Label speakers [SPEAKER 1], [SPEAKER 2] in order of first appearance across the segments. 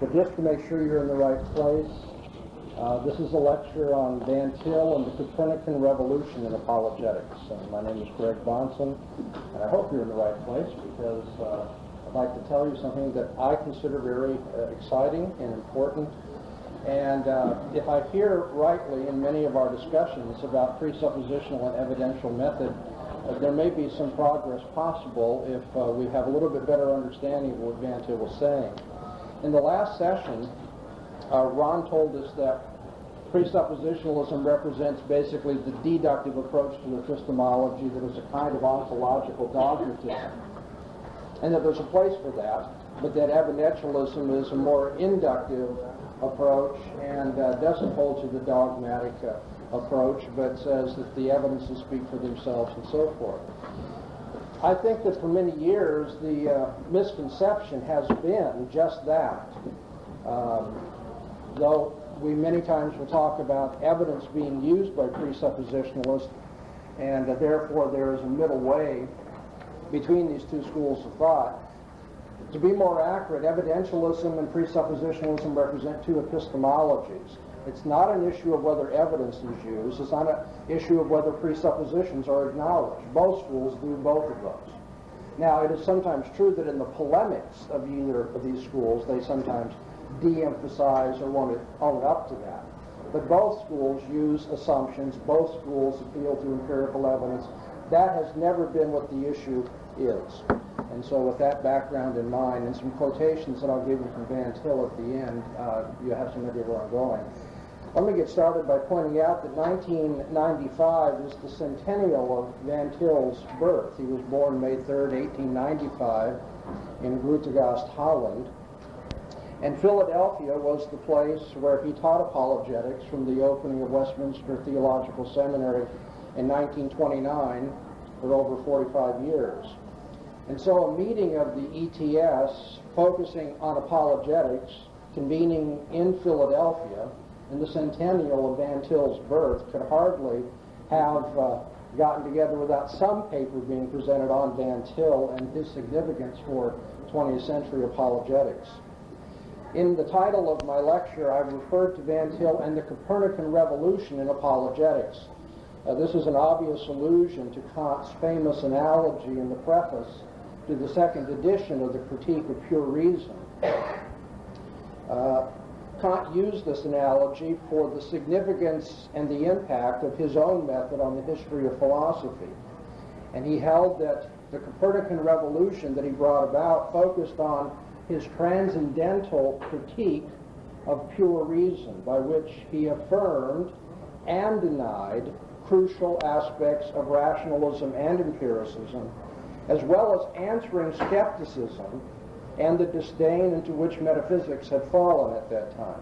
[SPEAKER 1] But just to make sure you're in the right place, this is a lecture on Van Til and the Copernican revolution in apologetics. My name is Bahnsen, and I hope you're in the right place because I'd like to tell you something that I consider very exciting and important. And if I hear rightly in many of our discussions about presuppositional and evidential method, there may be some progress possible if we have a little bit better understanding of what Van Til was saying. In the last session, Ron told us that presuppositionalism represents basically the deductive approach to epistemology that is a kind of ontological dogmatism, and that there's a place for that, but that evidentialism is a more inductive approach and doesn't hold to the dogmatic approach, but says that the evidences speak for themselves and so forth. I think that for many years the misconception has been just that. Though we many times will talk about evidence being used by presuppositionalists, and therefore there is a middle way between these two schools of thought. To be more accurate, evidentialism and presuppositionalism represent two epistemologies. It's not an issue of whether evidence is used. It's not an issue of whether presuppositions are acknowledged. Both schools do both of those. Now, it is sometimes true that in the polemics of either of these schools, they sometimes de-emphasize or won't own up to that. But both schools use assumptions. Both schools appeal to empirical evidence. That has never been what the issue is. And so with that background in mind and some quotations that I'll give you from Van Til at the end, you have some idea where I'm going. Let me get started by pointing out that 1995 is the centennial of Van Til's birth. He was born May 3rd, 1895 in Grootegast, Holland. And Philadelphia was the place where he taught apologetics from the opening of Westminster Theological Seminary in 1929 for over 45 years. And so a meeting of the ETS focusing on apologetics, convening in Philadelphia in the centennial of Van Til's birth, could hardly have gotten together without some paper being presented on Van Til and his significance for 20th century apologetics. In the title of my lecture, I've referred to Van Til and the Copernican revolution in apologetics. This is an obvious allusion to Kant's famous analogy in the preface to the second edition of the Critique of Pure Reason. Kant used this analogy for the significance and the impact of his own method on the history of philosophy. And he held that the Copernican revolution that he brought about focused on his transcendental critique of pure reason, by which he affirmed and denied crucial aspects of rationalism and empiricism, as well as answering skepticism and the disdain into which metaphysics had fallen at that time.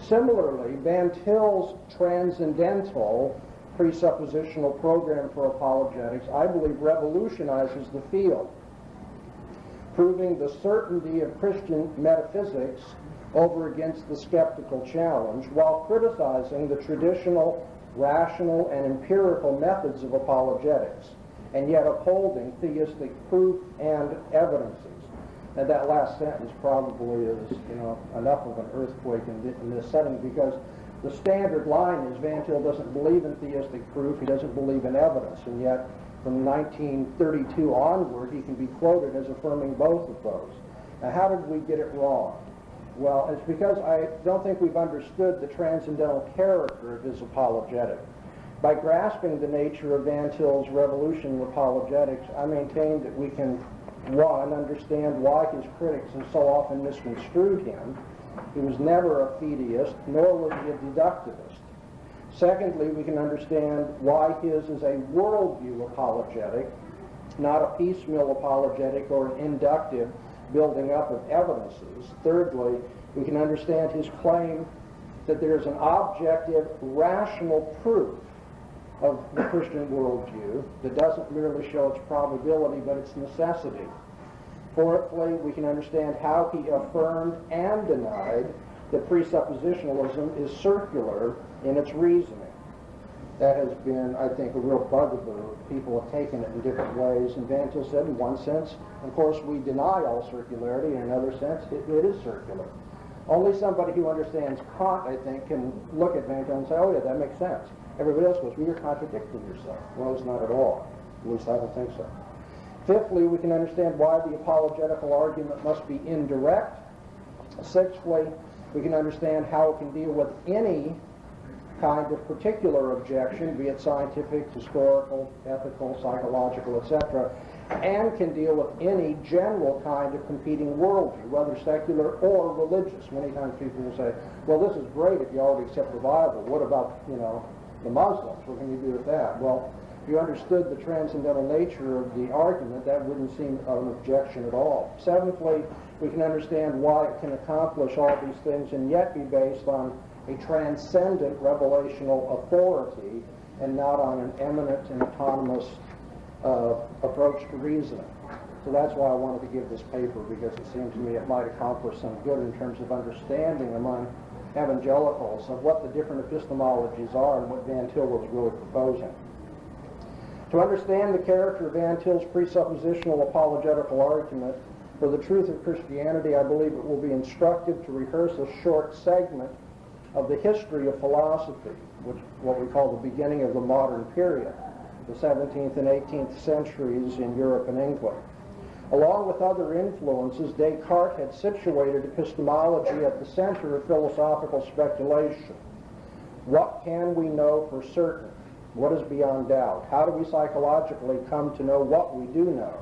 [SPEAKER 1] Similarly, Van Til's transcendental presuppositional program for apologetics, I believe, revolutionizes the field, proving the certainty of Christian metaphysics over against the skeptical challenge, while criticizing the traditional rational and empirical methods of apologetics, and yet upholding theistic proof and evidences. And that last sentence probably is, enough of an earthquake in this setting, because the standard line is Van Til doesn't believe in theistic proof, he doesn't believe in evidence, and yet from 1932 onward he can be quoted as affirming both of those. Now, how did we get it wrong? Well, it's because I don't think we've understood the transcendental character of his apologetic. By grasping the nature of Van Til's revolution in apologetics, I maintain that we can, one, understand why his critics have so often misconstrued him. He was never a fideist, nor was he a deductivist. Secondly, we can understand why his is a worldview apologetic, not a piecemeal apologetic or an inductive building up of evidences. Thirdly, we can understand his claim that there is an objective, rational proof of the Christian worldview that doesn't merely show its probability but its necessity. Fourthly, we can understand how he affirmed and denied that presuppositionalism is circular in its reasoning. That has been, I think, a real bugaboo. People have taken it in different ways, and Van Til said, in one sense, of course, we deny all circularity, in another sense, it is circular. Only somebody who understands Kant, I think, can look at Van Til and say, oh yeah, that makes sense. Everybody else goes, well, you're contradicting yourself. Well, it's not at all. At least I don't think so. Fifthly, we can understand why the apologetical argument must be indirect. Sixthly, we can understand how it can deal with any kind of particular objection, be it scientific, historical, ethical, psychological, etc., and can deal with any general kind of competing worldview, whether secular or religious. Many times people will say, well, this is great if you already accept the Bible. What about, the Muslims? What can you do with that? Well, if you understood the transcendental nature of the argument, that wouldn't seem an objection at all. Seventhly, we can understand why it can accomplish all these things and yet be based on a transcendent revelational authority and not on an eminent and autonomous approach to reasoning. So that's why I wanted to give this paper, because it seemed to me it might accomplish some good in terms of understanding among evangelicals of what the different epistemologies are and what Van Til was really proposing. To understand the character of Van Til's presuppositional apologetical argument for the truth of Christianity, I believe it will be instructive to rehearse a short segment of the history of philosophy, which what we call the beginning of the modern period, the 17th and 18th centuries in Europe and England. Along with other influences, Descartes had situated epistemology at the center of philosophical speculation. What can we know for certain? What is beyond doubt? How do we psychologically come to know what we do know?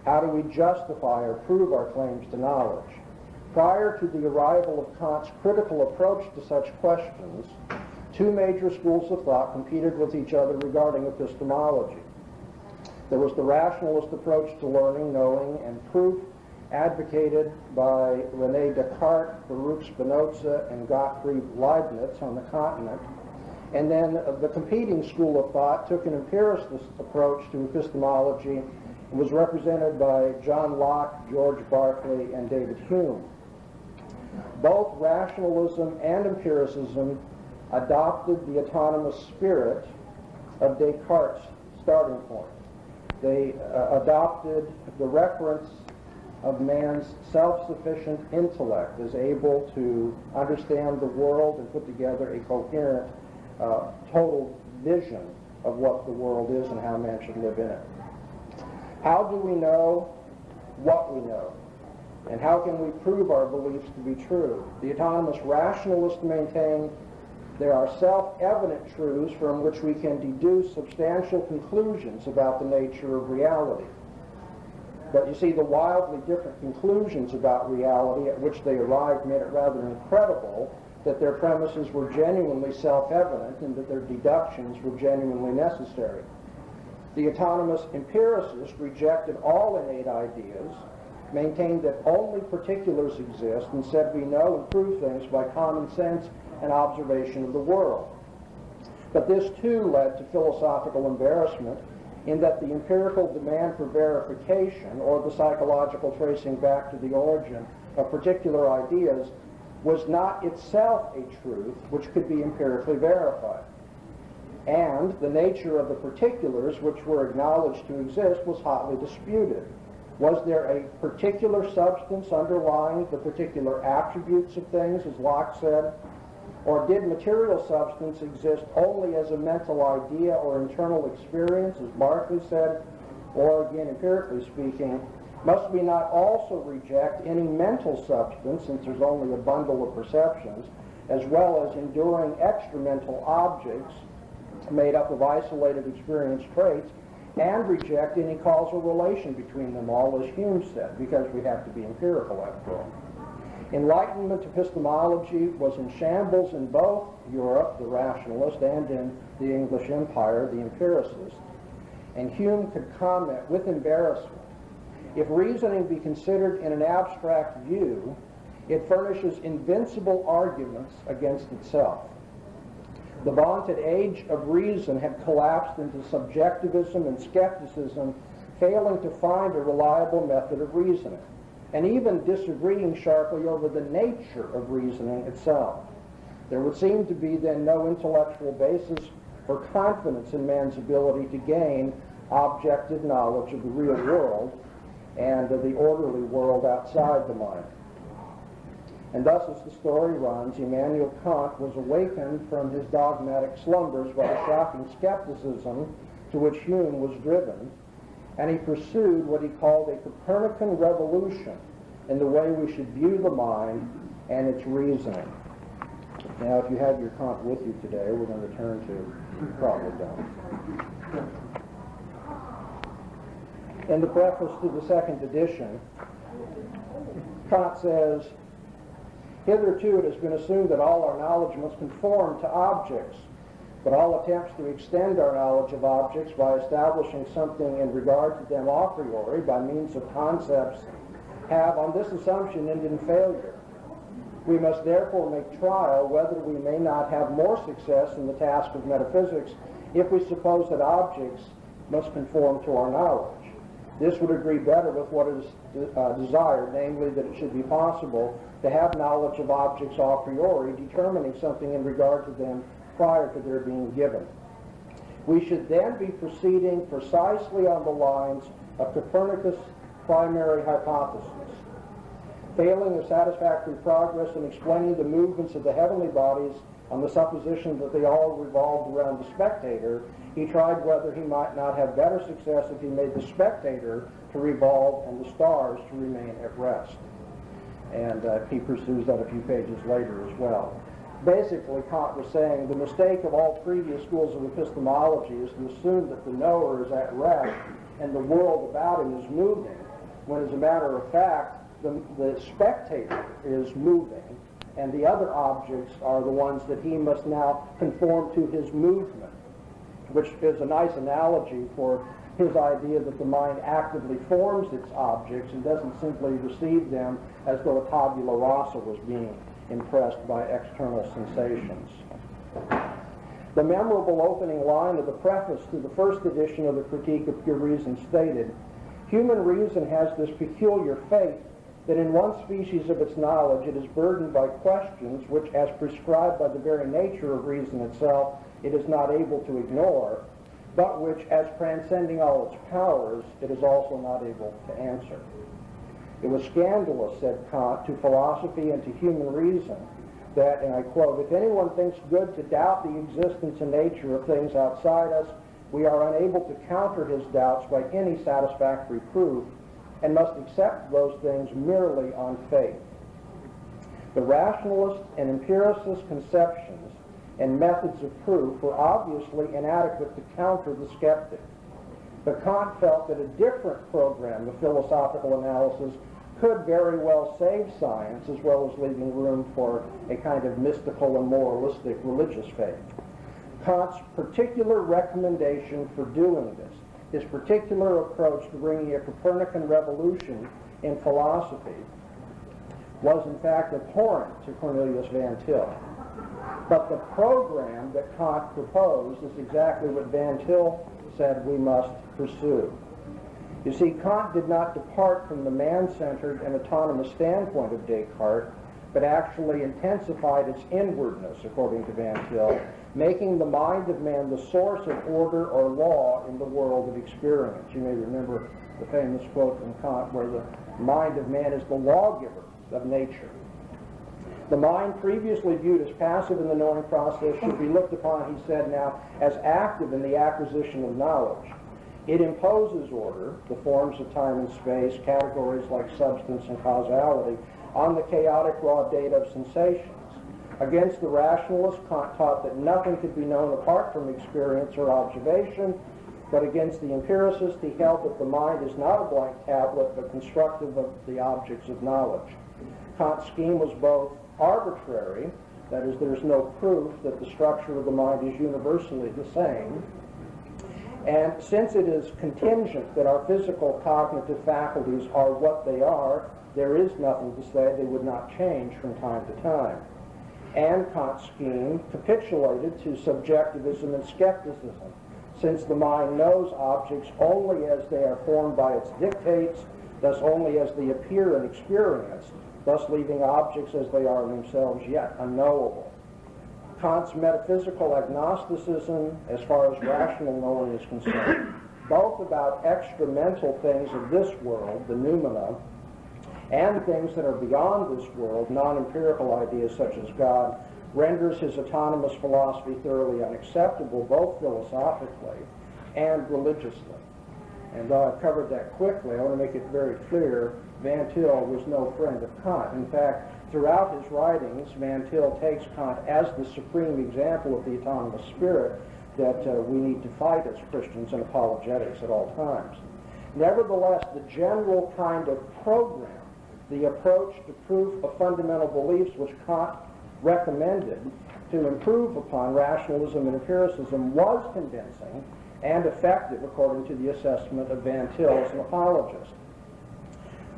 [SPEAKER 1] How do we justify or prove our claims to knowledge? Prior to the arrival of Kant's critical approach to such questions, two major schools of thought competed with each other regarding epistemology. There was the rationalist approach to learning, knowing, and proof, advocated by René Descartes, Baruch Spinoza, and Gottfried Leibniz on the continent. And then the competing school of thought took an empiricist approach to epistemology and was represented by John Locke, George Berkeley, and David Hume. Both rationalism and empiricism adopted the autonomous spirit of Descartes' starting point. They adopted the reference of man's self-sufficient intellect as able to understand the world and put together a coherent, total vision of what the world is and how man should live in it. How do we know what we know? And how can we prove our beliefs to be true? The autonomous rationalists maintain there are self-evident truths from which we can deduce substantial conclusions about the nature of reality. But you see, the wildly different conclusions about reality at which they arrived made it rather incredible that their premises were genuinely self-evident and that their deductions were genuinely necessary. The autonomous empiricists rejected all innate ideas, maintained that only particulars exist, and said we know and prove things by common sense and observation of the world. But this too led to philosophical embarrassment in that the empirical demand for verification, or the psychological tracing back to the origin of particular ideas, was not itself a truth which could be empirically verified. And the nature of the particulars which were acknowledged to exist was hotly disputed. Was there a particular substance underlying the particular attributes of things, as Locke said? Or did material substance exist only as a mental idea or internal experience, as Berkeley said? Or again, empirically speaking, must we not also reject any mental substance, since there's only a bundle of perceptions, as well as enduring extramental objects made up of isolated experience traits, and reject any causal relation between them all, as Hume said, because we have to be empirical after all. Enlightenment epistemology was in shambles in both Europe, the rationalist, and in the English Empire, the empiricist. And Hume could comment with embarrassment, if reasoning be considered in an abstract view, it furnishes invincible arguments against itself. The vaunted age of reason had collapsed into subjectivism and skepticism, failing to find a reliable method of reasoning, and even disagreeing sharply over the nature of reasoning itself. There would seem to be then no intellectual basis for confidence in man's ability to gain objective knowledge of the real world and of the orderly world outside the mind. And thus, as the story runs, Immanuel Kant was awakened from his dogmatic slumbers by the shocking skepticism to which Hume was driven, and he pursued what he called a Copernican revolution in the way we should view the mind and its reasoning. Now, if you have your Kant with you today, we're going to turn to Prolegomena. In the preface to the second edition, Kant says, "Hitherto it has been assumed that all our knowledge must conform to objects, but all attempts to extend our knowledge of objects by establishing something in regard to them a priori by means of concepts have, on this assumption, ended in failure. We must therefore make trial whether we may not have more success in the task of metaphysics if we suppose that objects must conform to our knowledge. This would agree better with what is desired, namely that it should be possible to have knowledge of objects a priori, determining something in regard to them prior to their being given. We should then be proceeding precisely on the lines of Copernicus' primary hypothesis. Failing of satisfactory progress in explaining the movements of the heavenly bodies on the supposition that they all revolved around the spectator, he tried whether he might not have better success if he made the spectator to revolve and the stars to remain at rest." And he pursues that a few pages later as well. Basically, Kant was saying the mistake of all previous schools of epistemology is to assume that the knower is at rest and the world about him is moving, when as a matter of fact, the spectator is moving, and the other objects are the ones that he must now conform to his movement, which is a nice analogy for his idea that the mind actively forms its objects and doesn't simply receive them as though a tabula rasa was being impressed by external sensations. The memorable opening line of the preface to the first edition of the Critique of Pure Reason stated, "Human reason has this peculiar fate that in one species of its knowledge it is burdened by questions which, as prescribed by the very nature of reason itself, it is not able to ignore, but which, as transcending all its powers, it is also not able to answer." It was scandalous, said Kant, to philosophy and to human reason that, and I quote, "if anyone thinks good to doubt the existence and nature of things outside us, we are unable to counter his doubts by any satisfactory proof, and must accept those things merely on faith." The rationalist and empiricist conceptions and methods of proof were obviously inadequate to counter the skeptic. But Kant felt that a different program of philosophical analysis could very well save science as well as leaving room for a kind of mystical and moralistic religious faith. Kant's particular recommendation for doing this, his particular approach to bringing a Copernican revolution in philosophy, was in fact abhorrent to Cornelius Van Til. But the program that Kant proposed is exactly what Van Til said we must pursue. You see, Kant did not depart from the man-centered and autonomous standpoint of Descartes, but actually intensified its inwardness, according to Van Til, making the mind of man the source of order or law in the world of experience. You may remember the famous quote from Kant where the mind of man is the lawgiver of nature. The mind previously viewed as passive in the knowing process should be looked upon, he said now, as active in the acquisition of knowledge. It imposes order, the forms of time and space, categories like substance and causality, on the chaotic raw data of sensations. Against the rationalist, Kant taught that nothing could be known apart from experience or observation, but against the empiricist, he held that the mind is not a blank tablet, but constructive of the objects of knowledge. Kant's scheme was both arbitrary, that is, there's no proof that the structure of the mind is universally the same, and since it is contingent that our physical cognitive faculties are what they are, there is nothing to say they would not change from time to time. And Kant's scheme capitulated to subjectivism and skepticism, since the mind knows objects only as they are formed by its dictates, thus only as they appear in experience, thus leaving objects as they are themselves yet unknowable. Kant's metaphysical agnosticism, as far as rational knowing is concerned, both about extra-mental things of this world, the noumena, and things that are beyond this world, non-empirical ideas such as God, renders his autonomous philosophy thoroughly unacceptable, both philosophically and religiously. And though I've covered that quickly, I want to make it very clear, Van Til was no friend of Kant. In fact, throughout his writings, Van Til takes Kant as the supreme example of the autonomous spirit that we need to fight as Christians in apologetics at all times. Nevertheless, the general kind of program, the approach to proof of fundamental beliefs which Kant recommended to improve upon rationalism and empiricism was convincing and effective according to the assessment of Van Til as an apologist.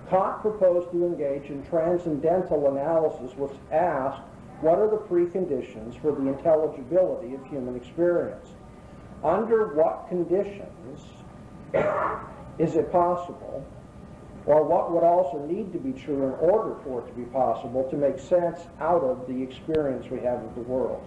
[SPEAKER 1] Kant proposed to engage in transcendental analysis which asked, what are the preconditions for the intelligibility of human experience? Under what conditions is it possible, or what would also need to be true in order for it to be possible to make sense out of the experience we have of the world?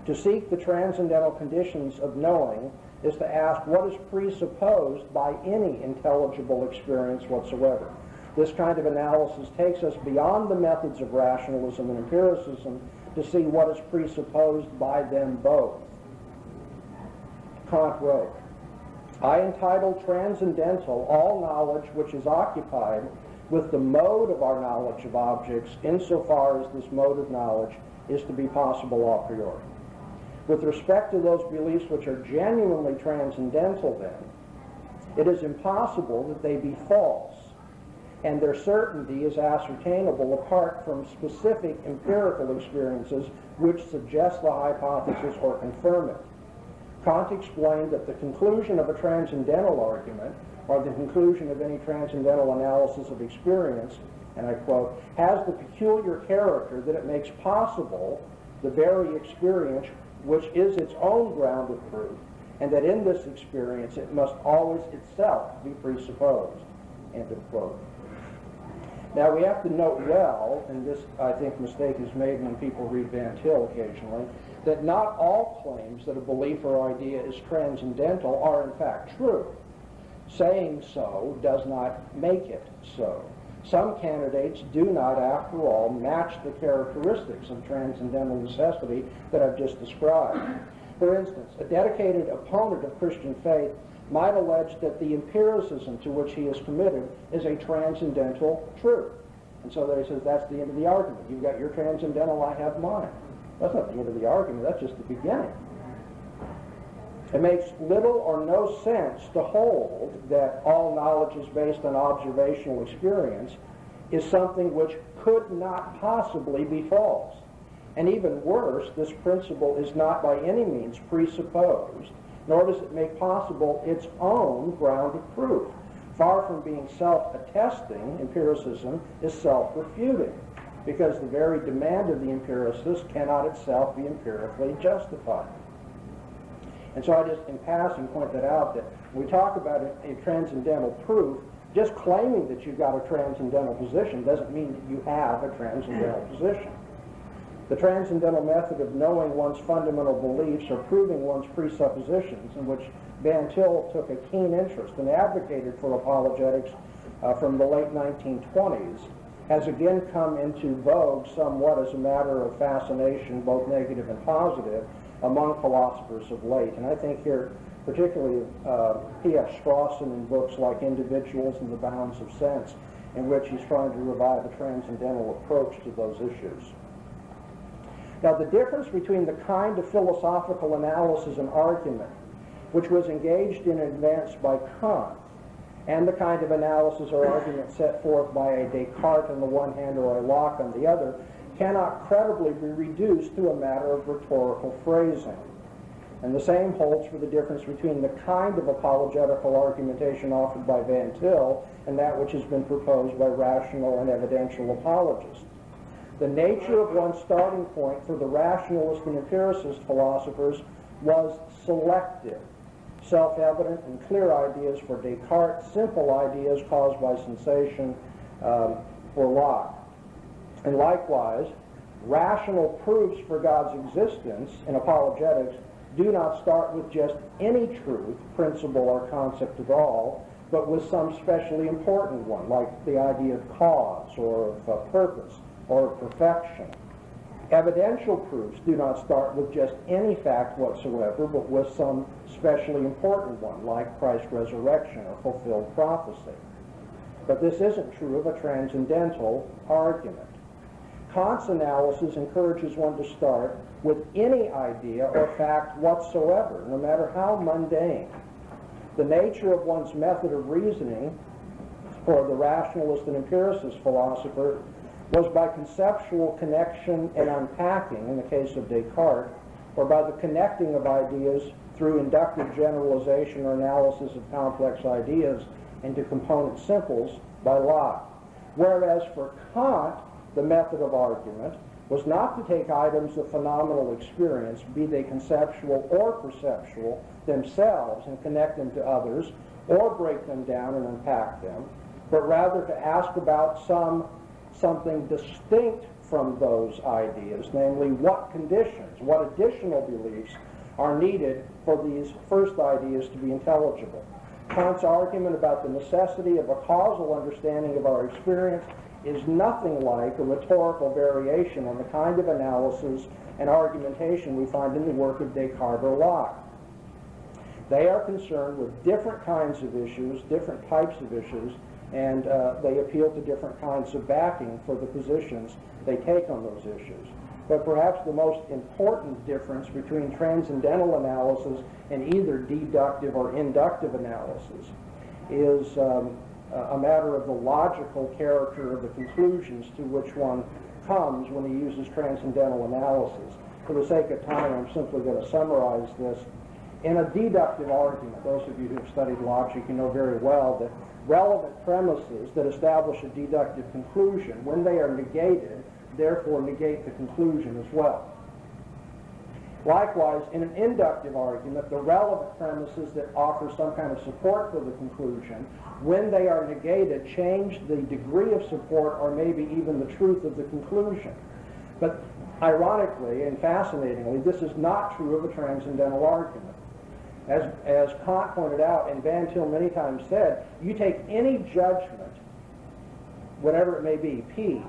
[SPEAKER 1] To seek the transcendental conditions of knowing is to ask what is presupposed by any intelligible experience whatsoever. This kind of analysis takes us beyond the methods of rationalism and empiricism to see what is presupposed by them both. Kant wrote, I entitle transcendental all knowledge which is occupied with the mode of our knowledge of objects insofar as this mode of knowledge is to be possible a priori. With respect to those beliefs which are genuinely transcendental, then, it is impossible that they be false, and their certainty is ascertainable apart from specific empirical experiences which suggest the hypothesis or confirm it. Kant explained that the conclusion of a transcendental argument, or the conclusion of any transcendental analysis of experience, and I quote, has the peculiar character that it makes possible the very experience which is its own ground of proof, and that in this experience it must always itself be presupposed. End of quote. Now we have to note well, and this I think mistake is made when people read Van Til occasionally, that not all claims that a belief or idea is transcendental are in fact true. Saying so does not make it so. Some candidates do not, after all, match the characteristics of transcendental necessity that I've just described. For instance, a dedicated opponent of Christian faith might allege that the empiricism to which he is committed is a transcendental truth. And so there he says, that's the end of the argument. You've got your transcendental, I have mine. That's not the end of the argument, that's just the beginning. It makes little or no sense to hold that all knowledge is based on observational experience is something which could not possibly be false. And even worse, this principle is not by any means presupposed, nor does it make possible its own ground of proof. Far from being self-attesting, empiricism is self-refuting, because the very demand of the empiricist cannot itself be empirically justified. And so I just, in passing, point that out, that when we talk about a transcendental proof, just claiming that you've got a transcendental position doesn't mean that you have a transcendental position. The transcendental method of knowing one's fundamental beliefs or proving one's presuppositions, in which Van Til took a keen interest and advocated for apologetics from the late 1920s, has again come into vogue somewhat as a matter of fascination, both negative and positive, among philosophers of late. And I think here, particularly P.F. Strawson in books like Individuals and the Bounds of Sense, in which he's trying to revive a transcendental approach to those issues. Now, the difference between the kind of philosophical analysis and argument which was engaged in and advanced by Kant and the kind of analysis or argument set forth by a Descartes on the one hand or a Locke on the other cannot credibly be reduced to a matter of rhetorical phrasing. And the same holds for the difference between the kind of apologetical argumentation offered by Van Til and that which has been proposed by rational and evidential apologists. The nature of one's starting point for the rationalist and empiricist philosophers was selective. Self-evident and clear ideas for Descartes, simple ideas caused by sensation for Locke. And likewise, rational proofs for God's existence in apologetics do not start with just any truth, principle, or concept at all, but with some specially important one, like the idea of cause or of purpose or of perfection. Evidential proofs do not start with just any fact whatsoever, but with some specially important one, like Christ's resurrection or fulfilled prophecy. But this isn't true of a transcendental argument. Kant's analysis encourages one to start with any idea or fact whatsoever, no matter how mundane. The nature of one's method of reasoning for the rationalist and empiricist philosopher was by conceptual connection and unpacking, in the case of Descartes, or by the connecting of ideas through inductive generalization or analysis of complex ideas into component simples by Locke. Whereas for Kant, the method of argument was not to take items of phenomenal experience, be they conceptual or perceptual, themselves and connect them to others, or break them down and unpack them, but rather to ask about something distinct from those ideas, namely what conditions, what additional beliefs are needed for these first ideas to be intelligible. Kant's argument about the necessity of a causal understanding of our experience is nothing like a rhetorical variation on the kind of analysis and argumentation we find in the work of Descartes or Locke. They are concerned with different kinds of issues, different types of issues, and they appeal to different kinds of backing for the positions they take on those issues. But perhaps the most important difference between transcendental analysis and either deductive or inductive analysis is a matter of the logical character of the conclusions to which one comes when he uses transcendental analysis. For the sake of time, I'm simply going to summarize this. In a deductive argument, those of you who have studied logic, you know very well that relevant premises that establish a deductive conclusion, when they are negated, therefore negate the conclusion as well. Likewise, in an inductive argument, the relevant premises that offer some kind of support for the conclusion, when they are negated, change the degree of support or maybe even the truth of the conclusion. But ironically and fascinatingly, this is not true of a transcendental argument. As Kant pointed out, and Van Til many times said, you take any judgment, whatever it may be, P,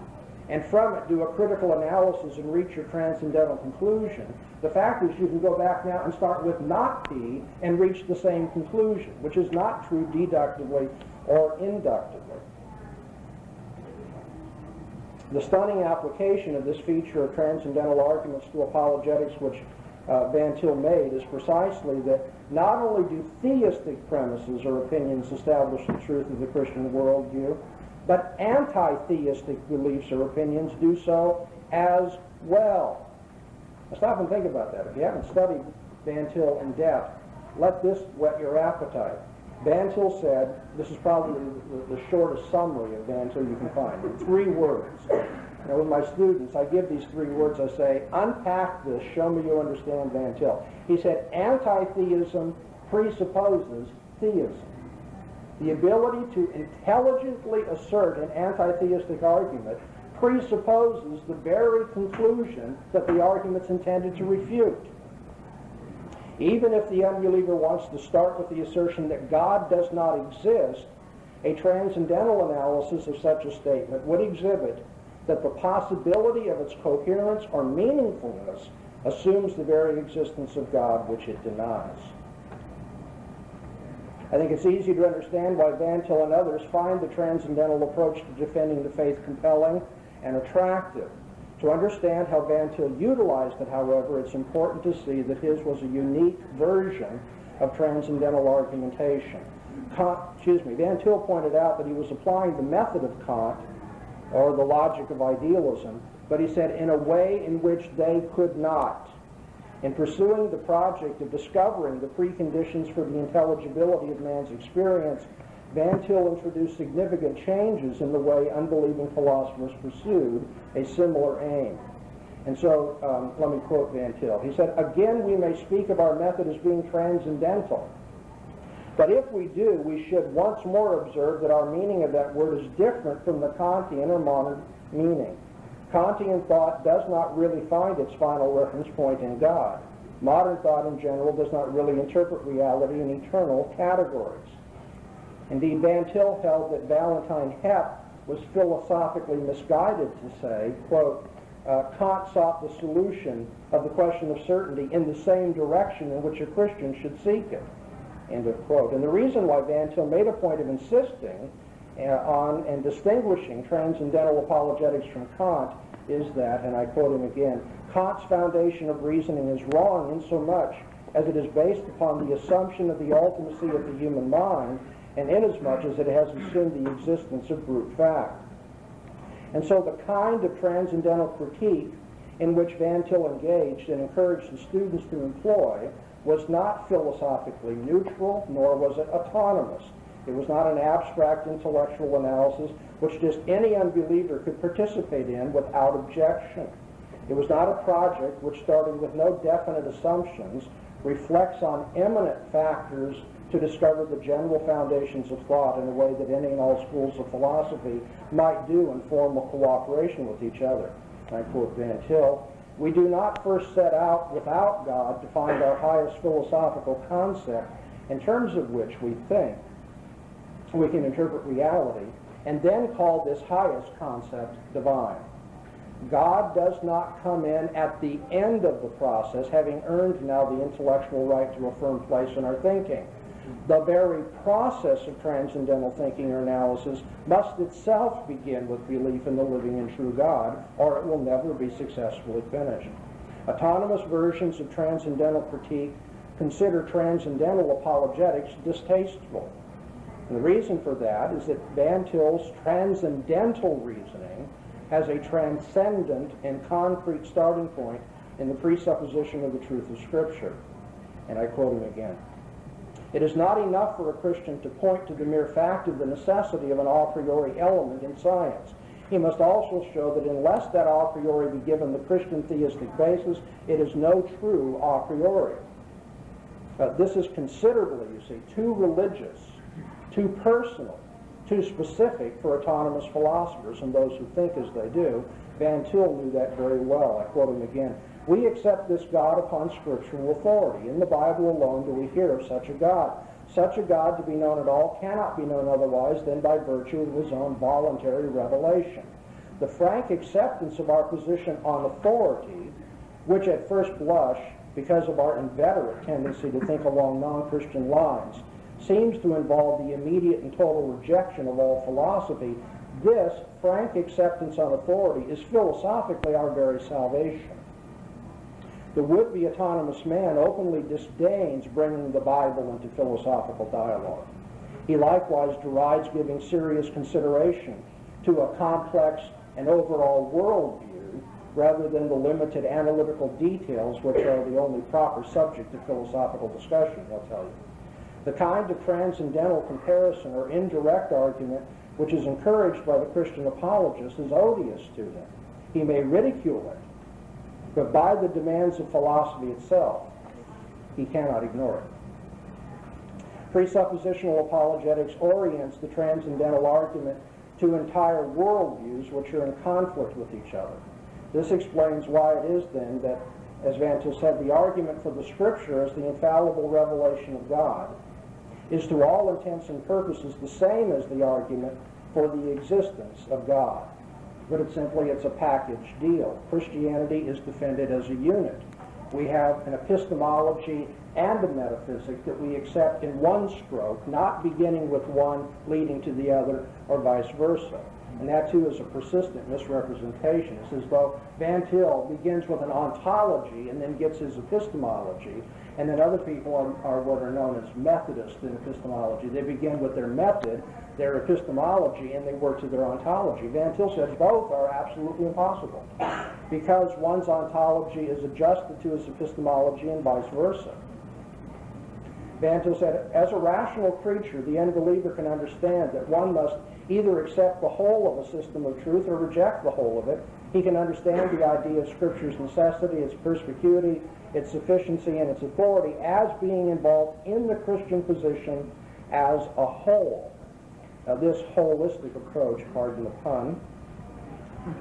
[SPEAKER 1] and from it do a critical analysis and reach your transcendental conclusion. The fact is you can go back now and start with not P and reach the same conclusion, which is not true deductively or inductively. The stunning application of this feature of transcendental arguments to apologetics, which Van Til made, is precisely that not only do theistic premises or opinions establish the truth of the Christian worldview, but anti-theistic beliefs or opinions do so as well. Now stop and think about that. If you haven't studied Van Til in depth, let this whet your appetite. Van Til said, this is probably the shortest summary of Van Til you can find, in 3 words. Now with my students, I give these 3 words, I say, unpack this, show me you understand Van Til. He said, anti-theism presupposes theism. The ability to intelligently assert an anti-theistic argument presupposes the very conclusion that the argument's intended to refute. Even if the unbeliever wants to start with the assertion that God does not exist, a transcendental analysis of such a statement would exhibit that the possibility of its coherence or meaningfulness assumes the very existence of God, which it denies. I think it's easy to understand why Van Til and others find the transcendental approach to defending the faith compelling and attractive. To understand how Van Til utilized it, however, it's important to see that his was a unique version of transcendental argumentation. Van Til pointed out that he was applying the method of Kant, or the logic of idealism, but he said in a way in which they could not. In pursuing the project of discovering the preconditions for the intelligibility of man's experience, Van Til introduced significant changes in the way unbelieving philosophers pursued a similar aim. And so, let me quote Van Til. He said, again, we may speak of our method as being transcendental. But if we do, we should once more observe that our meaning of that word is different from the Kantian or modern meaning. Kantian thought does not really find its final reference point in God. Modern thought in general does not really interpret reality in eternal categories. Indeed, Van Til held that Valentine Hepp was philosophically misguided to say, quote, Kant sought the solution of the question of certainty in the same direction in which a Christian should seek it, end of quote. And the reason why Van Til made a point of insisting on and distinguishing transcendental apologetics from Kant is that, and I quote him again, Kant's foundation of reasoning is wrong insomuch as it is based upon the assumption of the ultimacy of the human mind, and inasmuch as it has assumed the existence of brute fact. And so the kind of transcendental critique in which Van Til engaged and encouraged the students to employ was not philosophically neutral, nor was it autonomous. It was not an abstract intellectual analysis which just any unbeliever could participate in without objection. It was not a project which, starting with no definite assumptions, reflects on eminent factors to discover the general foundations of thought in a way that any and all schools of philosophy might do in formal cooperation with each other. I quote Van Til, "We do not first set out without God to find our highest philosophical concept in terms of which we think we can interpret reality, and then call this highest concept divine. God does not come in at the end of the process, having earned now the intellectual right to a firm place in our thinking. The very process of transcendental thinking or analysis must itself begin with belief in the living and true God, or it will never be successfully finished. Autonomous versions of transcendental critique consider transcendental apologetics distasteful. And the reason for that is that Van Til's transcendental reasoning has a transcendent and concrete starting point in the presupposition of the truth of Scripture." And I quote him again. "It is not enough for a Christian to point to the mere fact of the necessity of an a priori element in science. He must also show that unless that a priori be given the Christian theistic basis, it is no true a priori." This is considerably, you see, too religious, too personal, too specific for autonomous philosophers and those who think as they do. Van Til knew that very well. I quote him again. "We accept this God upon scriptural authority. In the Bible alone do we hear of such a God. Such a God, to be known at all, cannot be known otherwise than by virtue of his own voluntary revelation. The frank acceptance of our position on authority, which at first blush, because of our inveterate tendency to think along non-Christian lines, seems to involve the immediate and total rejection of all philosophy, this frank acceptance on authority is philosophically our very salvation. The would-be autonomous man openly disdains bringing the Bible into philosophical dialogue. He likewise derides giving serious consideration to a complex and overall worldview rather than the limited analytical details which are the only proper subject of philosophical discussion, I'll tell you. The kind of transcendental comparison or indirect argument which is encouraged by the Christian apologist is odious to him. He may ridicule it, but by the demands of philosophy itself, he cannot ignore it. Presuppositional apologetics orients the transcendental argument to entire worldviews which are in conflict with each other. This explains why it is then that, as Van Til said, the argument for the Scripture as the infallible revelation of God is to all intents and purposes the same as the argument for the existence of God. But it's a package deal. Christianity is defended as a unit. We have an epistemology and a metaphysic that we accept in one stroke, not beginning with one leading to the other, or vice versa. And that too is a persistent misrepresentation. It's as though Van Til begins with an ontology and then gets his epistemology, and then other people are what are known as Methodists in epistemology. They begin with their method, their epistemology, and they work to their ontology. Van Til says both are absolutely impossible because one's ontology is adjusted to his epistemology and vice versa. Van Til said, as a rational creature, the unbeliever can understand that one must either accept the whole of a system of truth or reject the whole of it. He can understand the idea of Scripture's necessity, its perspicuity, its sufficiency, and its authority as being involved in the Christian position as a whole. Now, this holistic approach, pardon the pun,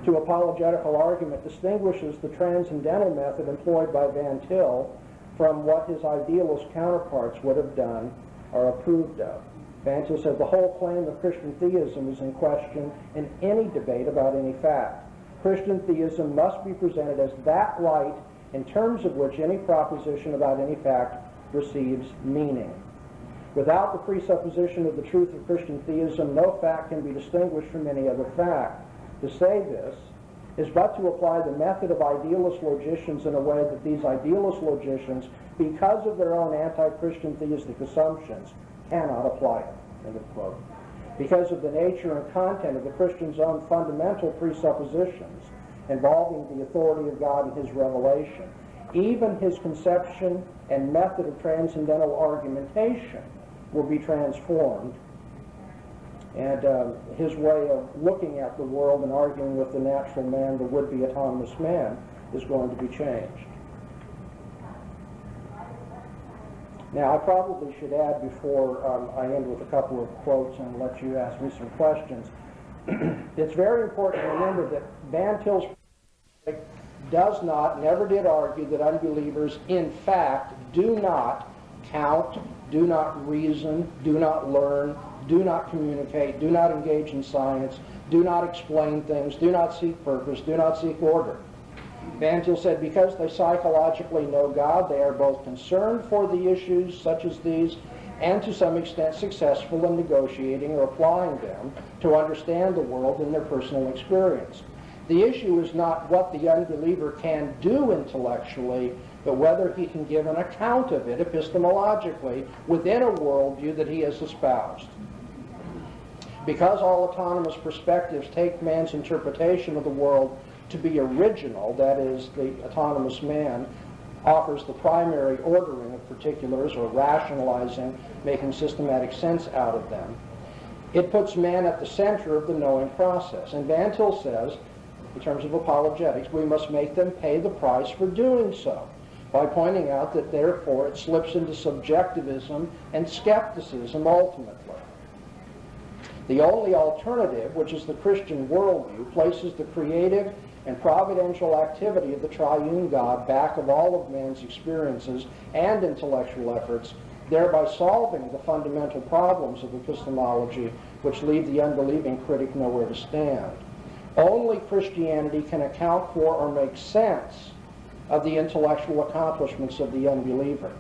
[SPEAKER 1] to apologetical argument distinguishes the transcendental method employed by Van Til from what his idealist counterparts would have done or approved of. Van Til said the whole claim of Christian theism is in question in any debate about any fact. Christian theism must be presented as that light in terms of which any proposition about any fact receives meaning. Without the presupposition of the truth of Christian theism, no fact can be distinguished from any other fact. To say this is but to apply the method of idealist logicians in a way that these idealist logicians, because of their own anti-Christian theistic assumptions, cannot apply it. End of quote. Because of the nature and content of the Christian's own fundamental presuppositions involving the authority of God and his revelation, even his conception and method of transcendental argumentation will be transformed, and his way of looking at the world and arguing with the natural man, the would-be autonomous man, is going to be changed. Now, I probably should add before I end with a couple of quotes and let you ask me some questions. It's very important to remember that Van Til's does not, never did argue that unbelievers, in fact, do not count, do not reason, do not learn, do not communicate, do not engage in science, do not explain things, do not seek purpose, do not seek order. Van Til said because they psychologically know God, they are both concerned for the issues such as these and to some extent successful in negotiating or applying them to understand the world in their personal experience. The issue is not what the unbeliever can do intellectually, but whether he can give an account of it epistemologically within a worldview that he has espoused. Because all autonomous perspectives take man's interpretation of the world to be original, that is, the autonomous man offers the primary ordering of particulars or rationalizing, making systematic sense out of them, it puts man at the center of the knowing process. And Van Til says, in terms of apologetics, we must make them pay the price for doing so, by pointing out that therefore it slips into subjectivism and skepticism ultimately. The only alternative, which is the Christian worldview, places the creative and providential activity of the triune God back of all of man's experiences and intellectual efforts, thereby solving the fundamental problems of epistemology which leave the unbelieving critic nowhere to stand. Only Christianity can account for or make sense of the intellectual accomplishments of the unbeliever.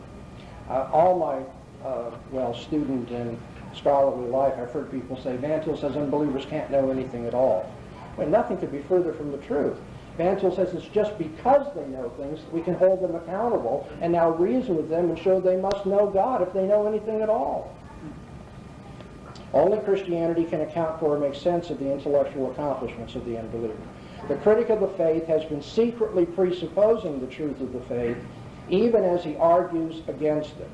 [SPEAKER 1] All my student and scholarly life, I've heard people say, Van Til says unbelievers can't know anything at all. Well, nothing could be further from the truth. Van Til says it's just because they know things that we can hold them accountable and now reason with them and show they must know God if they know anything at all. Only Christianity can account for or make sense of the intellectual accomplishments of the unbeliever. The critic of the faith has been secretly presupposing the truth of the faith, even as he argues against it.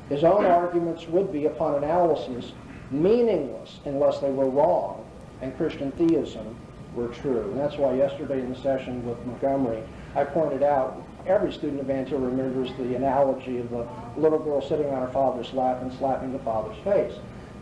[SPEAKER 1] His own arguments would be, upon analysis, meaningless unless they were wrong and Christian theism were true. And that's why yesterday in the session with Montgomery, I pointed out every student of Van Til remembers the analogy of the little girl sitting on her father's lap and slapping the father's face.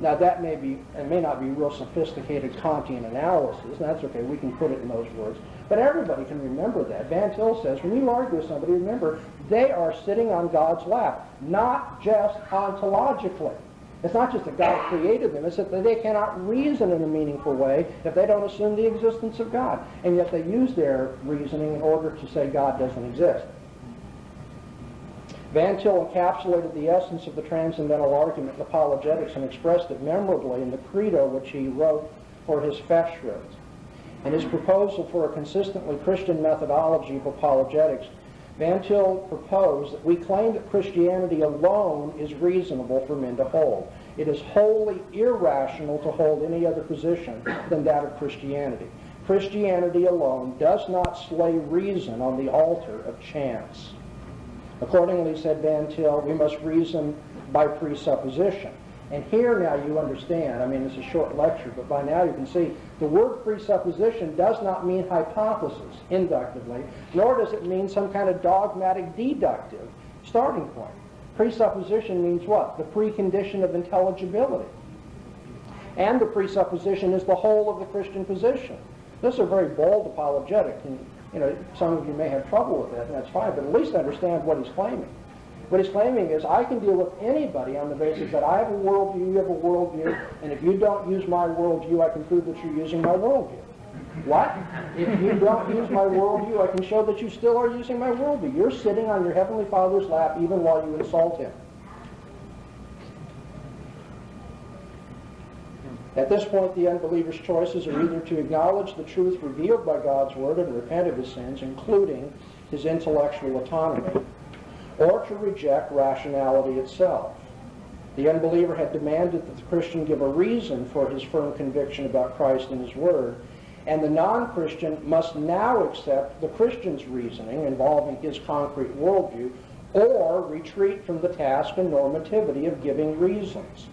[SPEAKER 1] Now that may be, and may not be real sophisticated Kantian analysis, and that's okay, we can put it in those words, but everybody can remember that. Van Til says, when you argue with somebody, remember, they are sitting on God's lap, not just ontologically. It's not just that God created them, it's that they cannot reason in a meaningful way if they don't assume the existence of God, and yet they use their reasoning in order to say God doesn't exist. Van Til encapsulated the essence of the transcendental argument in Apologetics and expressed it memorably in the credo which he wrote for his Festschrift. In his proposal for a consistently Christian methodology of apologetics, Van Til proposed that we claim that Christianity alone is reasonable for men to hold. It is wholly irrational to hold any other position than that of Christianity. Christianity alone does not slay reason on the altar of chance. Accordingly, said Van Til, we must reason by presupposition. And here now you understand, I mean it's a short lecture, but by now you can see the word presupposition does not mean hypothesis inductively, nor does it mean some kind of dogmatic deductive starting point. Presupposition means what? The precondition of intelligibility. And the presupposition is the whole of the Christian position. This is a very bold apologetic, and some of you may have trouble with that, and that's fine, but at least understand what he's claiming. What he's claiming is, I can deal with anybody on the basis that I have a worldview, you have a worldview, and if you don't use my worldview, I can prove that you're using my worldview. What? If you don't use my worldview, I can show that you still are using my worldview. You're sitting on your Heavenly Father's lap even while you insult him. At this point, the unbeliever's choices are either to acknowledge the truth revealed by God's Word and repent of his sins, including his intellectual autonomy, or to reject rationality itself. The unbeliever had demanded that the Christian give a reason for his firm conviction about Christ and his Word, and the non-Christian must now accept the Christian's reasoning involving his concrete worldview, or retreat from the task and normativity of giving reasons.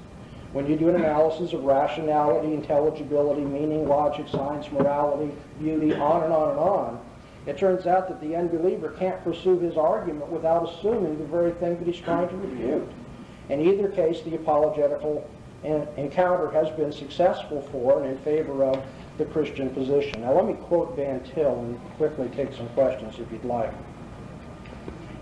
[SPEAKER 1] When you do an analysis of rationality, intelligibility, meaning, logic, science, morality, beauty, on and on and on, it turns out that the unbeliever can't pursue his argument without assuming the very thing that he's trying to refute. In either case, the apologetical encounter has been successful for and in favor of the Christian position. Now let me quote Van Til and quickly take some questions if you'd like.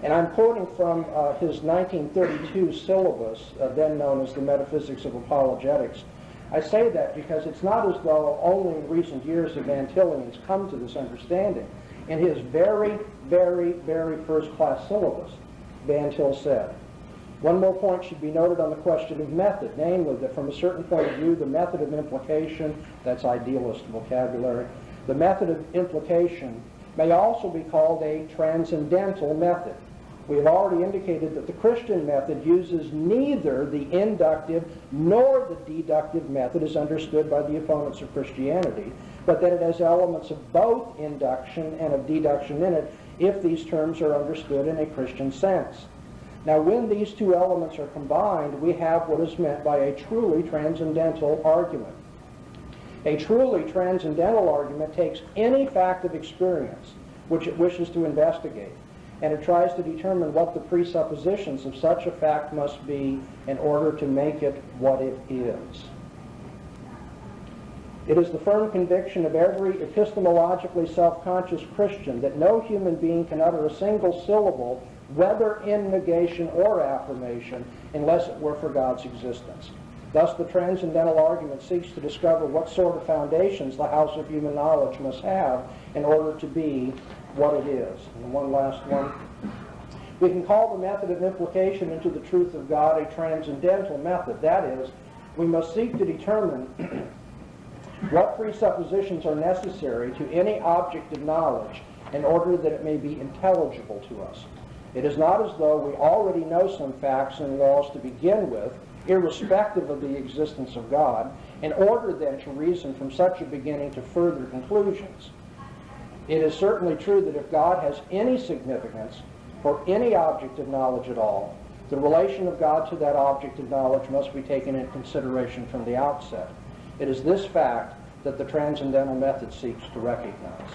[SPEAKER 1] And I'm quoting from his 1932 syllabus, then known as the Metaphysics of Apologetics. I say that because it's not as though only in recent years have Van Tillians come to this understanding. In his very, very, very first-class syllabus, Van Til said, one more point should be noted on the question of method, namely that from a certain point of view, the method of implication, that's idealist vocabulary, the method of implication may also be called a transcendental method. We have already indicated that the Christian method uses neither the inductive nor the deductive method as understood by the opponents of Christianity, but that it has elements of both induction and of deduction in it, if these terms are understood in a Christian sense. Now, when these two elements are combined, we have what is meant by a truly transcendental argument. A truly transcendental argument takes any fact of experience which it wishes to investigate, and it tries to determine what the presuppositions of such a fact must be in order to make it what it is. It is the firm conviction of every epistemologically self-conscious Christian that no human being can utter a single syllable, whether in negation or affirmation, unless it were for God's existence. Thus, the transcendental argument seeks to discover what sort of foundations the house of human knowledge must have in order to be what it is. And one last one. We can call the method of implication into the truth of God a transcendental method. That is, we must seek to determine what presuppositions are necessary to any object of knowledge in order that it may be intelligible to us. It is not as though we already know some facts and laws to begin with, irrespective of the existence of God, in order then to reason from such a beginning to further conclusions. It is certainly true that if God has any significance for any object of knowledge at all, the relation of God to that object of knowledge must be taken into consideration from the outset. It is this fact that the transcendental method seeks to recognize.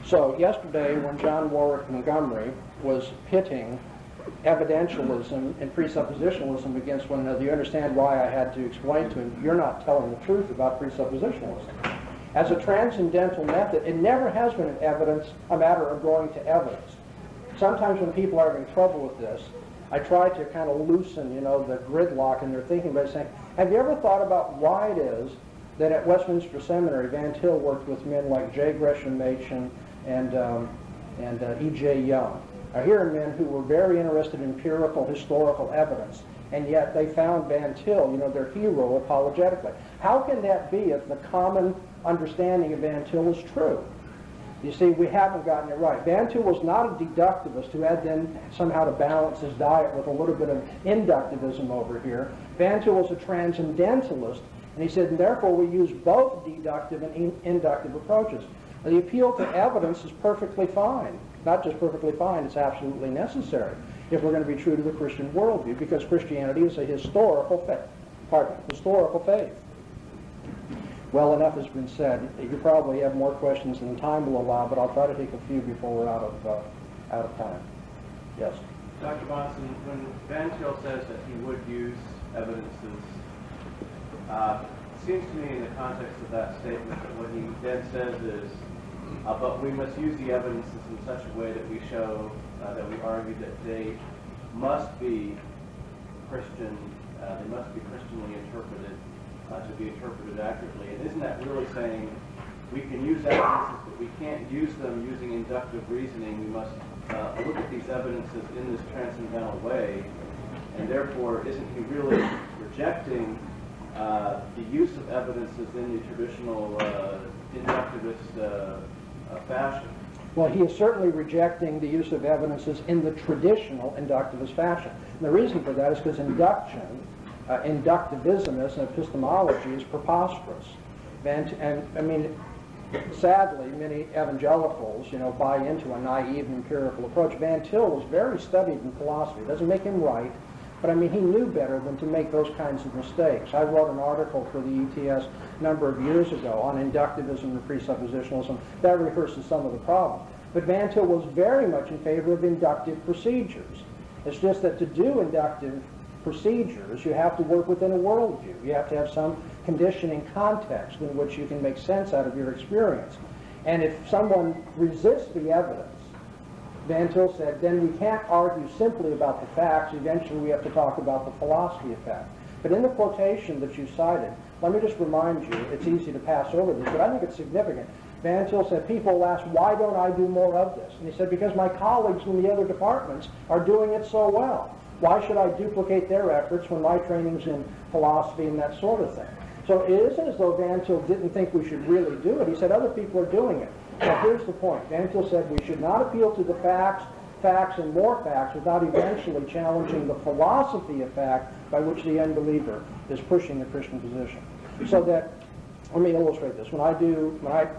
[SPEAKER 1] So yesterday, when John Warwick Montgomery was pitting evidentialism and presuppositionalism against one another, you understand why I had to explain to him, you're not telling the truth about presuppositionalism. As a transcendental method, it never has been a matter of going to evidence. Sometimes when people are having trouble with this, I try to kind of loosen, the gridlock in their thinking by saying, have you ever thought about why it is that at Westminster Seminary, Van Til worked with men like J. Gresham Machen and E.J. Young? Now, here are men who were very interested in empirical, historical evidence, and yet they found Van Til, their hero, apologetically. How can that be if the common understanding of Van Til is true? You see, we haven't gotten it right. Van Til was not a deductivist who had then somehow to balance his diet with a little bit of inductivism over here. Van Til was a transcendentalist, and he said, and therefore we use both deductive and inductive approaches. Now, the appeal to evidence is perfectly fine. Not just perfectly fine, it's absolutely necessary if we're going to be true to the Christian worldview, because Christianity is a historical faith. Well, enough has been said. You probably have more questions than time will allow, but I'll try to take a few before we're out of time. Yes?
[SPEAKER 2] Dr. Bahnsen, when Van Til says that he would use evidences, it seems to me in the context of that statement that what he then says is but we must use the evidences in such a way that we show, that we argue that they must be Christian, they must be Christianly interpreted to be interpreted accurately. And isn't that really saying we can use evidences, but we can't use them using inductive reasoning? We must look at these evidences in this transcendental way, and therefore isn't he really rejecting the use of evidences in the traditional inductivist fashion?
[SPEAKER 1] Well, he is certainly rejecting the use of evidences in the traditional inductivist fashion. And the reason for that is because inductivism as an epistemology is preposterous. And I mean, sadly, many evangelicals, buy into a naive and empirical approach. Van Til was very studied in philosophy. It doesn't make him right, but I mean, he knew better than to make those kinds of mistakes. I wrote an article for the ETS a number of years ago on inductivism and presuppositionalism. That rehearses some of the problem. But Van Til was very much in favor of inductive procedures. It's just that to do inductive procedures, you have to work within a worldview. You have to have some conditioning context in which you can make sense out of your experience. And if someone resists the evidence, Van Til said, then we can't argue simply about the facts. Eventually we have to talk about the philosophy of fact. But in the quotation that you cited, let me just remind you, it's easy to pass over this, but I think it's significant. Van Til said, people ask, why don't I do more of this? And he said, because my colleagues in the other departments are doing it so well. Why should I duplicate their efforts when my training's in philosophy and that sort of thing? So it isn't as though Van Til didn't think we should really do it. He said other people are doing it. Now here's the point. Van Til said we should not appeal to the facts, and more facts without eventually challenging the philosophy of fact by which the unbeliever is pushing the Christian position. So that, let me illustrate this. When I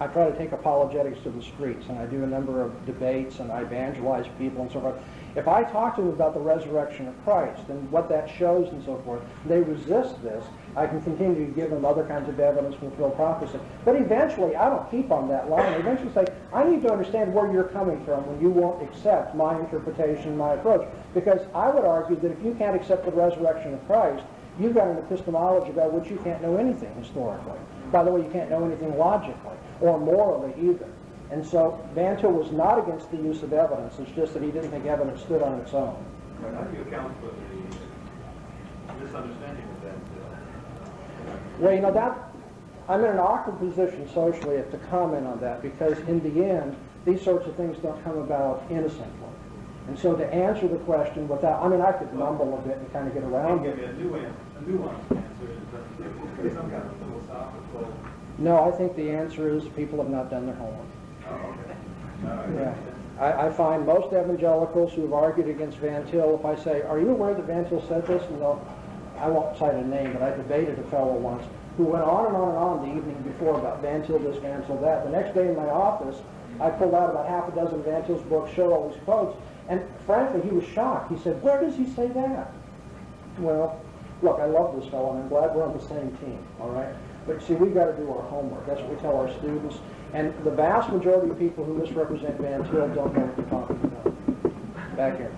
[SPEAKER 1] try to take apologetics to the streets, and I do a number of debates, and I evangelize people and so forth, if I talk to them about the resurrection of Christ and what that shows and so forth, they resist this, I can continue to give them other kinds of evidence, fulfill prophecy. But eventually, I don't keep on that line. I eventually say, I need to understand where you're coming from when you won't accept my interpretation, my approach. Because I would argue that if you can't accept the resurrection of Christ, you've got an epistemology about which you can't know anything historically. By the way, you can't know anything logically or morally either. And so Van Til was not against the use of evidence. It's just that he didn't think evidence stood on its own.
[SPEAKER 3] But how do you account for the misunderstanding of that?
[SPEAKER 1] Well, that I'm in an awkward position socially to comment on that, because in the end, these sorts of things don't come about innocently. And so to answer the question without, I could mumble a bit and kind of get around it.
[SPEAKER 3] Give me a nuanced answer. Is there some kind of philosophical?
[SPEAKER 1] No, I think the answer is people have not done their homework.
[SPEAKER 3] Oh, okay.
[SPEAKER 1] Yeah. I find most evangelicals who have argued against Van Til, if I say, are you aware that Van Til said this? And I won't cite a name, but I debated a fellow once who went on and on and on the evening before about Van Til this, Van Til that. The next day in my office, I pulled out about half a dozen Van Til's books, showed all these quotes, and frankly, he was shocked. He said, where does he say that? Well, look, I love this fellow, and I'm glad we're on the same team, all right? But see, we've got to do our homework. That's what we tell our students. And the vast majority of people who misrepresent Van Til don't know what they're talking about. Back here.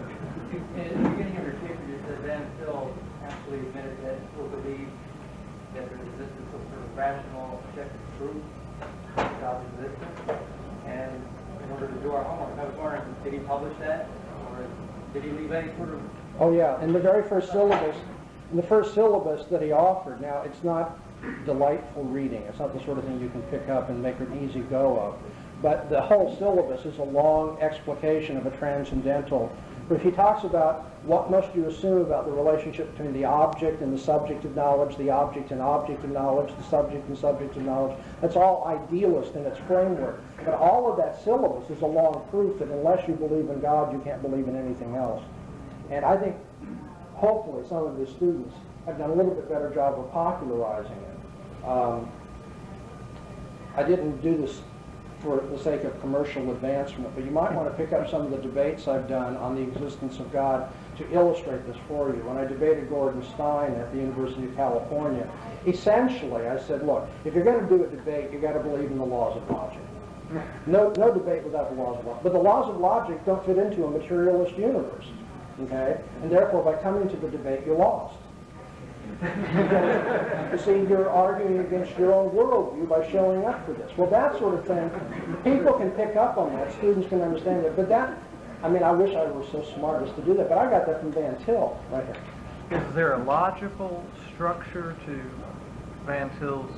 [SPEAKER 4] In the beginning of your paper, you said Van Til actually admitted that people believe that there existence of sort of rational, objective truth of God's existence. And in order to do our homework, I was wondering, did he publish that? Or did he leave any sort of...
[SPEAKER 1] Oh, yeah. In the very first syllabus, that he offered, now it's not delightful reading. It's not the sort of thing you can pick up and make an easy go of. But the whole syllabus is a long explication of a transcendental. But if he talks about what must you assume about the relationship between the object and the subject of knowledge, the object and object of knowledge, the subject and subject of knowledge, that's all idealist in its framework. But all of that syllabus is a long proof that unless you believe in God, you can't believe in anything else. And I think, hopefully, some of his students have done a little bit better job of popularizing it. I didn't do this for the sake of commercial advancement, but you might want to pick up some of the debates I've done on the existence of God to illustrate this for you. When I debated Gordon Stein at the University of California, essentially I said, look, if you're going to do a debate, you've got to believe in the laws of logic. No debate without the laws of logic. But the laws of logic don't fit into a materialist universe. Okay? And therefore, by coming to the debate, you're lost. You see, you're arguing against your own worldview by showing up for this. Well, that sort of thing, people can pick up on that. Students can understand it. But that, I mean, I wish I were so smart as to do that, but I got that from Van Til right here.
[SPEAKER 5] Is there a logical structure to Van Til's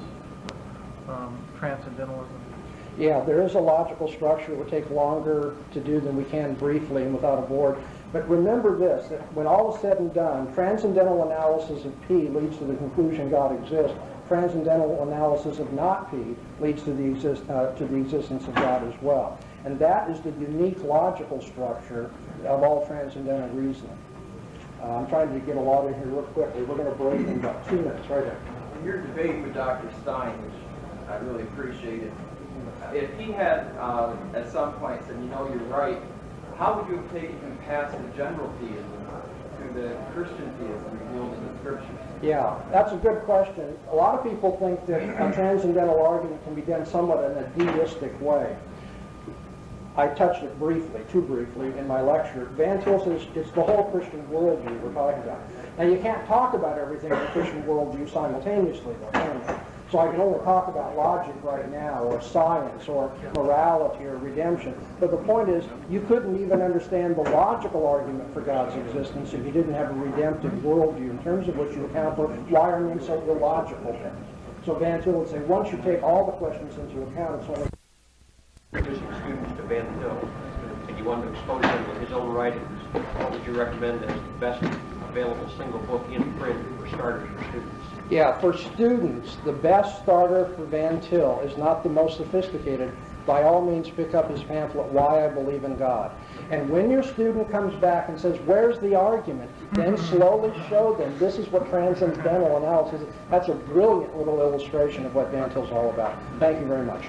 [SPEAKER 5] transcendentalism?
[SPEAKER 1] Yeah, there is a logical structure. It would take longer to do than we can briefly and without a board. But remember this, that when all is said and done, transcendental analysis of P leads to the conclusion God exists. Transcendental analysis of not P leads to the existence of God as well. And that is the unique logical structure of all transcendental reasoning. I'm trying to get a lot in here real quickly. We're going to break in about 2 minutes, right there.
[SPEAKER 6] In your debate with Dr. Stein, which I really appreciated, if he had at some point said, you know, you're right, how would you have taken him past the general theism to the Christian theism revealed in the Scriptures?
[SPEAKER 1] Yeah, that's a good question. A lot of people think that a transcendental argument can be done somewhat in a deistic way. I touched it briefly, too briefly, in my lecture. Van Til says it's the whole Christian worldview we're talking about. Now, you can't talk about everything in the Christian worldview simultaneously, though, can you? So I can only talk about logic right now, or science, or morality, or redemption. But the point is, you couldn't even understand the logical argument for God's existence if you didn't have a redemptive worldview in terms of what you account for. Why are men so illogical then? So Van Til would say, once you take all the questions into account, it's only...
[SPEAKER 7] Introducing students to Van Til, and you want to expose them to his own writings, what would you recommend as the best available single book in print for starters for students?
[SPEAKER 1] Yeah, for students, the best starter for Van Til is not the most sophisticated. By all means, pick up his pamphlet, Why I Believe in God. And when your student comes back and says, where's the argument? Then slowly show them this is what transcendental analysis is. That's a brilliant little illustration of what Van Til's all about. Thank you very much.